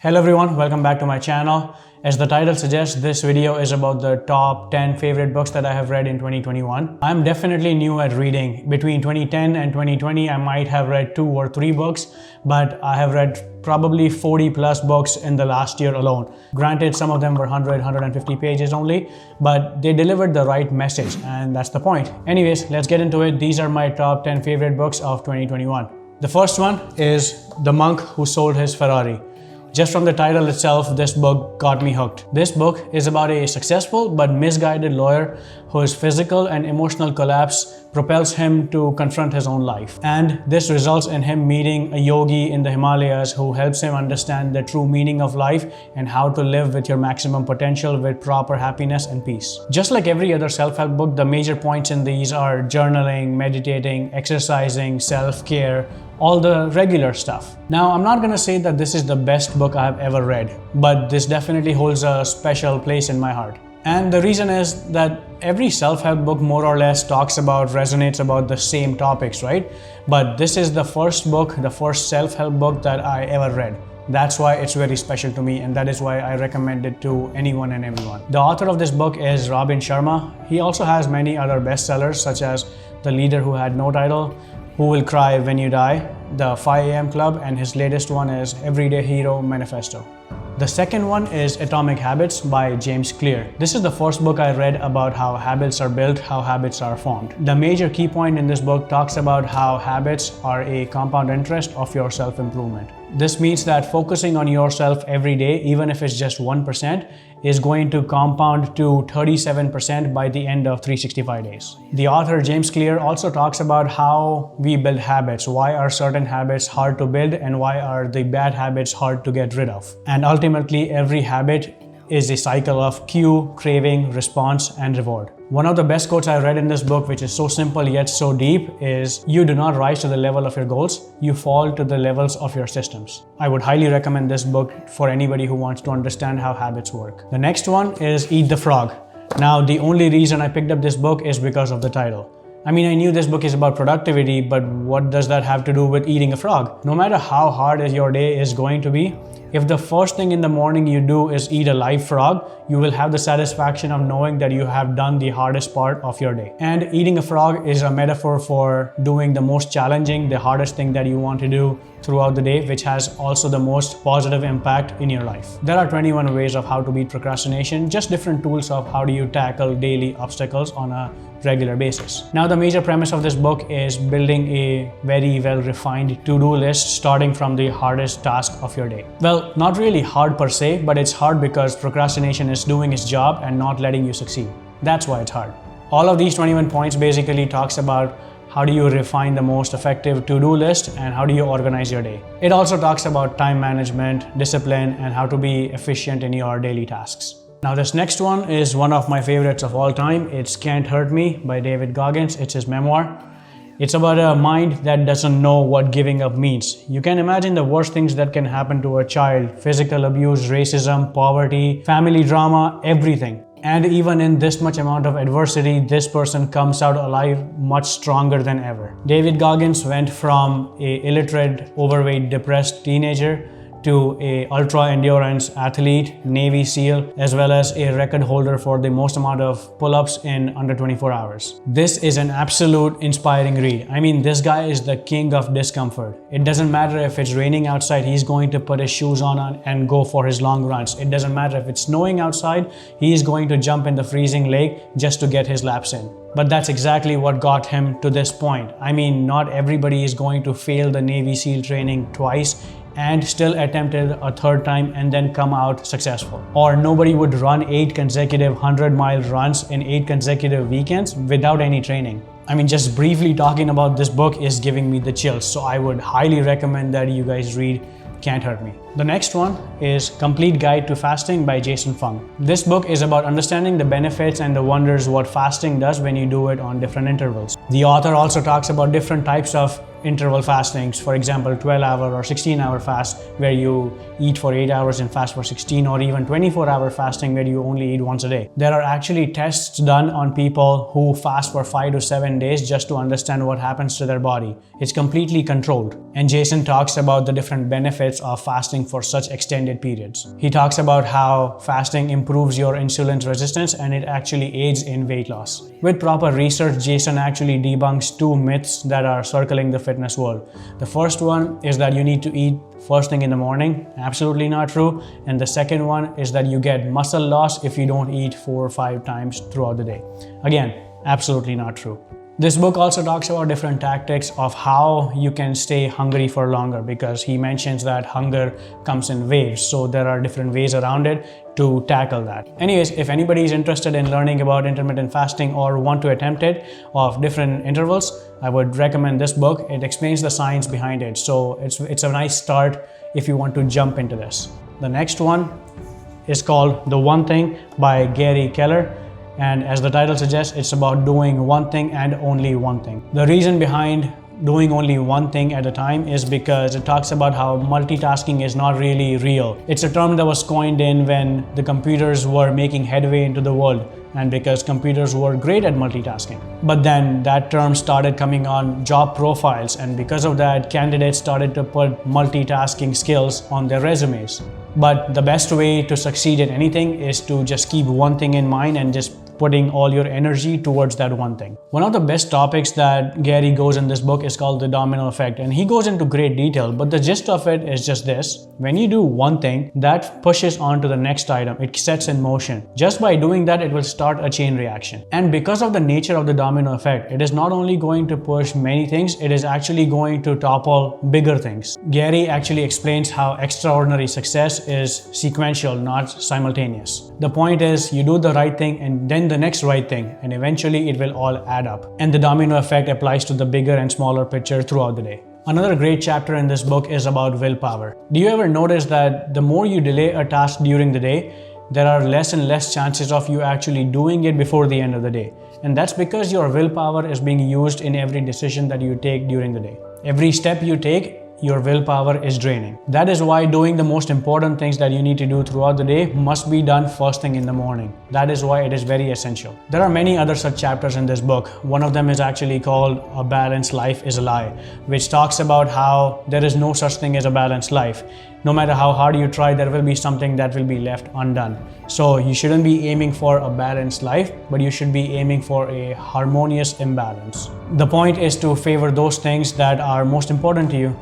Hello everyone, welcome back to my channel. As the title suggests, this video is about the top 10 favorite books that I have read in 2021. I'm definitely new at reading. Between 2010 and 2020, I might have read 2 or 3 books, but I have read probably 40 plus books in the last year alone. Granted, some of them were 100, 150 pages only, but they delivered the right message, and that's the point. Anyways, let's get into it. These are my top 10 favorite books of 2021. The first one is The Monk Who Sold His Ferrari. Just from the title itself, this book got me hooked. This book is about a successful but misguided lawyer whose physical and emotional collapse propels him to confront his own life. And this results in him meeting a yogi in the Himalayas who helps him understand the true meaning of life and how to live with your maximum potential with proper happiness and peace. Just like every other self-help book, the major points in these are journaling, meditating, exercising, self-care, all the regular stuff. Now, I'm not gonna say that this is the best book I've ever read, but this definitely holds a special place in my heart. And the reason is that every self-help book more or less resonates about the same topics, right? But this is the first book, the first self-help book that I ever read. That's why it's very special to me, and that is why I recommend it to anyone and everyone. The author of this book is Robin Sharma. He also has many other bestsellers such as The Leader Who Had No Title, Who Will Cry When You Die, The 5 AM Club, and his latest one is Everyday Hero Manifesto. The second one is Atomic Habits by James Clear. This is the first book I read about how habits are built, how habits are formed. The major key point in this book talks about how habits are a compound interest of your self-improvement. This means that focusing on yourself every day, even if it's just 1%, is going to compound to 37% by the end of 365 days. The author James Clear also talks about how we build habits. Why are certain habits hard to build and why are the bad habits hard to get rid of? And ultimately, every habit is a cycle of cue, craving, response, and reward. One of the best quotes I read in this book, which is so simple yet so deep, is you do not rise to the level of your goals, you fall to the levels of your systems. I would highly recommend this book for anybody who wants to understand how habits work. The next one is Eat the Frog. Now, the only reason I picked up this book is because of the title. I mean, I knew this book is about productivity, but what does that have to do with eating a frog? No matter how hard your day is going to be, if the first thing in the morning you do is eat a live frog, you will have the satisfaction of knowing that you have done the hardest part of your day. And eating a frog is a metaphor for doing the most challenging, the hardest thing that you want to do throughout the day, which has also the most positive impact in your life. There are 21 ways of how to beat procrastination, just different tools of how do you tackle daily obstacles on a regular basis. Now, the major premise of this book is building a very well-refined to-do list starting from the hardest task of your day. Well, not really hard per se, but it's hard because procrastination is doing its job and not letting you succeed. That's why it's hard. All of these 21 points basically talks about how do you refine the most effective to-do list and how do you organize your day. It also talks about time management, discipline, and how to be efficient in your daily tasks. Now, this next one is one of my favorites of all time. It's Can't Hurt Me by David Goggins. It's his memoir. It's about a mind that doesn't know what giving up means. You can imagine the worst things that can happen to a child: physical abuse, racism, poverty, family drama, everything. And even in this much amount of adversity, this person comes out alive much stronger than ever. David Goggins went from an illiterate, overweight, depressed teenager to a ultra-endurance athlete, Navy SEAL, as well as a record holder for the most amount of pull-ups in under 24 hours. This is an absolute inspiring read. I mean, this guy is the king of discomfort. It doesn't matter if it's raining outside, he's going to put his shoes on and go for his long runs. It doesn't matter if it's snowing outside, he's going to jump in the freezing lake just to get his laps in. But that's exactly what got him to this point. I mean, not everybody is going to fail the Navy SEAL training twice and still attempted a third time and then come out successful. Or nobody would run 8 consecutive 100-mile runs in 8 consecutive weekends without any training. I mean, just briefly talking about this book is giving me the chills, so I would highly recommend that you guys read Can't Hurt Me. The next one is Complete Guide to Fasting by Jason Fung. This book is about understanding the benefits and the wonders what fasting does when you do it on different intervals. The author also talks about different types of interval fastings, for example 12-hour or 16-hour fast where you eat for 8 hours and fast for 16, or even 24-hour fasting where you only eat once a day. There are actually tests done on people who fast for 5 to 7 days just to understand what happens to their body. It's completely controlled. And Jason talks about the different benefits of fasting for such extended periods. He talks about how fasting improves your insulin resistance and it actually aids in weight loss. With proper research, Jason actually debunks 2 myths that are circling the fitness world. The first one is that you need to eat first thing in the morning. Absolutely not true. And the second one is that you get muscle loss if you don't eat 4 or 5 times throughout the day. Again, absolutely not true. This book also talks about different tactics of how you can stay hungry for longer, because he mentions that hunger comes in waves. So there are different ways around it to tackle that. Anyways, if anybody is interested in learning about intermittent fasting or want to attempt it of different intervals, I would recommend this book. It explains the science behind it. So it's a nice start if you want to jump into this. The next one is called The One Thing by Gary Keller. And as the title suggests, it's about doing one thing and only one thing. The reason behind doing only one thing at a time is because it talks about how multitasking is not really real. It's a term that was coined in when the computers were making headway into the world, and because computers were great at multitasking. But then that term started coming on job profiles, and because of that, candidates started to put multitasking skills on their resumes. But the best way to succeed in anything is to just keep one thing in mind and just putting all your energy towards that one thing. One of the best topics that Gary goes in this book is called the domino effect, and he goes into great detail, but the gist of it is just this. When you do one thing, that pushes on to the next item. It sets in motion. Just by doing that, it will start a chain reaction. And because of the nature of the domino effect, it is not only going to push many things, it is actually going to topple bigger things. Gary actually explains how extraordinary success is sequential, not simultaneous. The point is, you do the right thing and then the next right thing, and eventually it will all add up. And the domino effect applies to the bigger and smaller picture throughout the day. Another great chapter in this book is about willpower. Do you ever notice that the more you delay a task during the day, there are less and less chances of you actually doing it before the end of the day? And that's because your willpower is being used in every decision that you take during the day. Every step you take, your willpower is draining. That is why doing the most important things that you need to do throughout the day must be done first thing in the morning. That is why it is very essential. There are many other such chapters in this book. One of them is actually called A Balanced Life is a Lie, which talks about how there is no such thing as a balanced life. No matter how hard you try, there will be something that will be left undone. So you shouldn't be aiming for a balanced life, but you should be aiming for a harmonious imbalance. The point is to favor those things that are most important to you.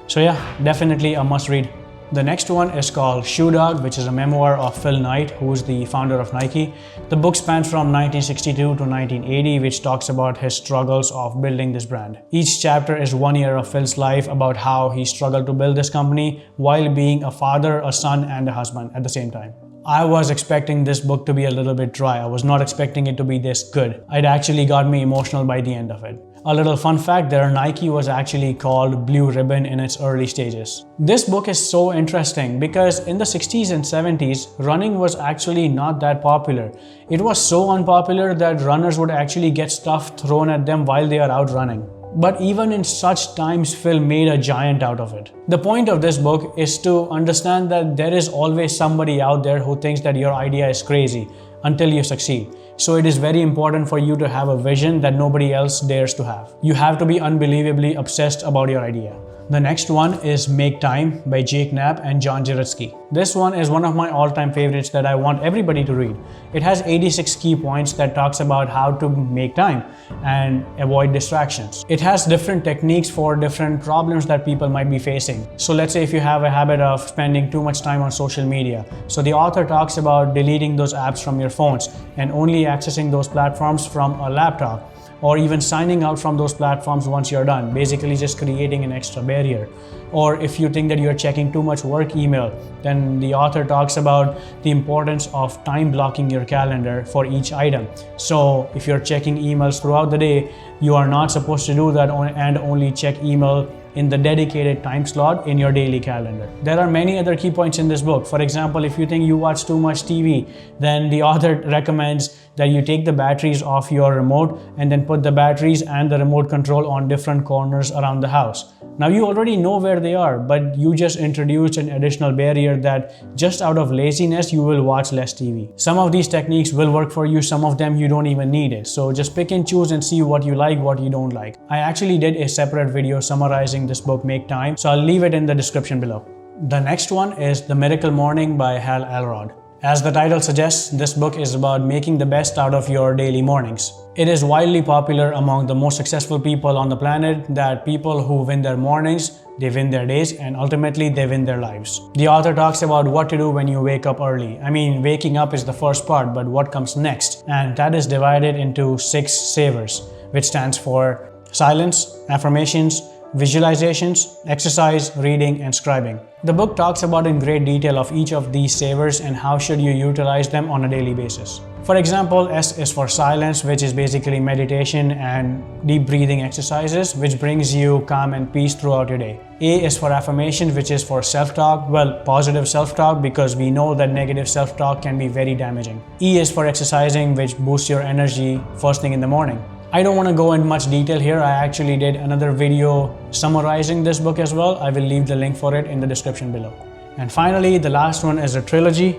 So yeah, definitely a must read. The next one is called Shoe Dog, which is a memoir of Phil Knight, who is the founder of Nike. The book spans from 1962 to 1980, which talks about his struggles of building this brand. Each chapter is 1 year of Phil's life about how he struggled to build this company while being a father, a son, and a husband at the same time. I was expecting this book to be a little bit dry. I was not expecting it to be this good. It actually got me emotional by the end of it. A little fun fact there, Nike was actually called Blue Ribbon in its early stages. This book is so interesting because in the 60s and 70s, running was actually not that popular. It was so unpopular that runners would actually get stuff thrown at them while they are out running. But even in such times, Phil made a giant out of it. The point of this book is to understand that there is always somebody out there who thinks that your idea is crazy until you succeed. So it is very important for you to have a vision that nobody else dares to have. You have to be unbelievably obsessed about your idea. The next one is Make Time by Jake Knapp and John Jaritsky. This one is one of my all-time favorites that I want everybody to read. It has 86 key points that talks about how to make time and avoid distractions. It has different techniques for different problems that people might be facing. So let's say if you have a habit of spending too much time on social media. So the author talks about deleting those apps from your phones and only accessing those platforms from a laptop, or even signing out from those platforms once you're done, basically just creating an extra barrier. Or if you think that you're checking too much work email, then the author talks about the importance of time blocking your calendar for each item. So if you're checking emails throughout the day, you are not supposed to do that and only check email in the dedicated time slot in your daily calendar. There are many other key points in this book. For example, if you think you watch too much TV, then the author recommends that you take the batteries off your remote and then put the batteries and the remote control on different corners around the house. Now you already know where they are, but you just introduced an additional barrier that just out of laziness you will watch less TV. Some of these techniques will work for you, some of them you don't even need it. So just pick and choose and see what you like, what you don't like. I actually did a separate video summarizing this book, Make Time, so I'll leave it in the description below. The next one is The Miracle Morning by Hal Elrod. As the title suggests, this book is about making the best out of your daily mornings. It is widely popular among the most successful people on the planet that people who win their mornings, they win their days, and ultimately they win their lives. The author talks about what to do when you wake up early. I mean, waking up is the first part, but what comes next? And that is divided into 6 savers, which stands for silence, affirmations, visualizations, exercise, reading, and scribing. The book talks about in great detail of each of these savers and how should you utilize them on a daily basis. For example, S is for silence, which is basically meditation and deep breathing exercises, which brings you calm and peace throughout your day. A is for affirmations, which is for self-talk, well, positive self-talk, because we know that negative self-talk can be very damaging. E is for exercising, which boosts your energy first thing in the morning. I don't want to go into much detail here. I actually did another video summarizing this book as well. I will leave the link for it in the description below. And finally, the last one is a trilogy.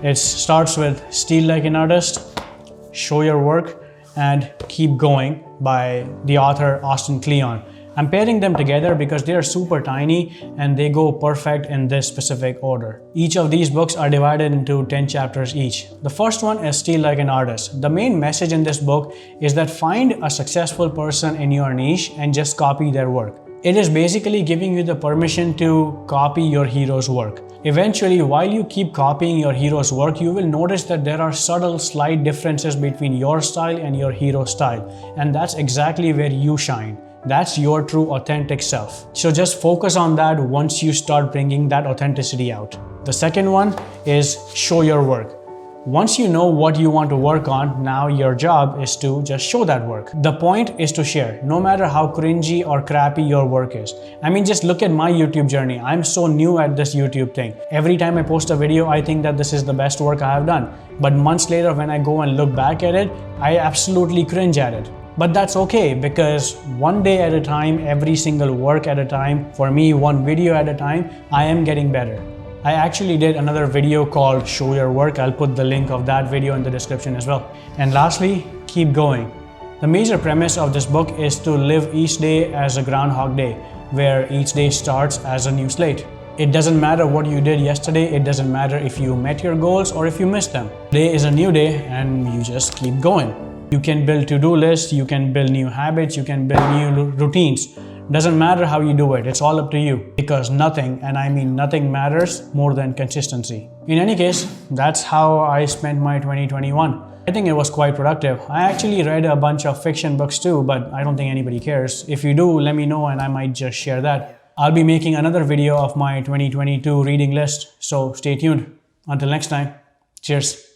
It starts with Steal Like an Artist, Show Your Work, and Keep Going by the author Austin Kleon. I'm pairing them together because they are super tiny and they go perfect in this specific order. Each of these books are divided into 10 chapters each. The first one is Steal Like an Artist. The main message in this book is that find a successful person in your niche and just copy their work. It is basically giving you the permission to copy your hero's work. Eventually, while you keep copying your hero's work, you will notice that there are subtle, slight differences between your style and your hero's style. And that's exactly where you shine. That's your true authentic self. So just focus on that once you start bringing that authenticity out. The second one is Show Your Work. Once you know what you want to work on, now your job is to just show that work. The point is to share, no matter how cringy or crappy your work is. I mean, just look at my YouTube journey. I'm so new at this YouTube thing. Every time I post a video, I think that this is the best work I have done. But months later, when I go and look back at it, I absolutely cringe at it. But that's okay, because one day at a time, every single work at a time, for me, one video at a time, I am getting better. I actually did another video called Show Your Work. I'll put the link of that video in the description as well. And lastly, keep going. The major premise of this book is to live each day as a Groundhog Day, where each day starts as a new slate. It doesn't matter what you did yesterday. It doesn't matter if you met your goals or if you missed them. Today is a new day and you just keep going. You can build to-do lists, you can build new habits, you can build new routines. Doesn't matter how you do it, it's all up to you. Because nothing, and I mean nothing, matters more than consistency. In any case, that's how I spent my 2021. I think it was quite productive. I actually read a bunch of fiction books too, but I don't think anybody cares. If you do, let me know and I might just share that. I'll be making another video of my 2022 reading list, so stay tuned. Until next time, cheers.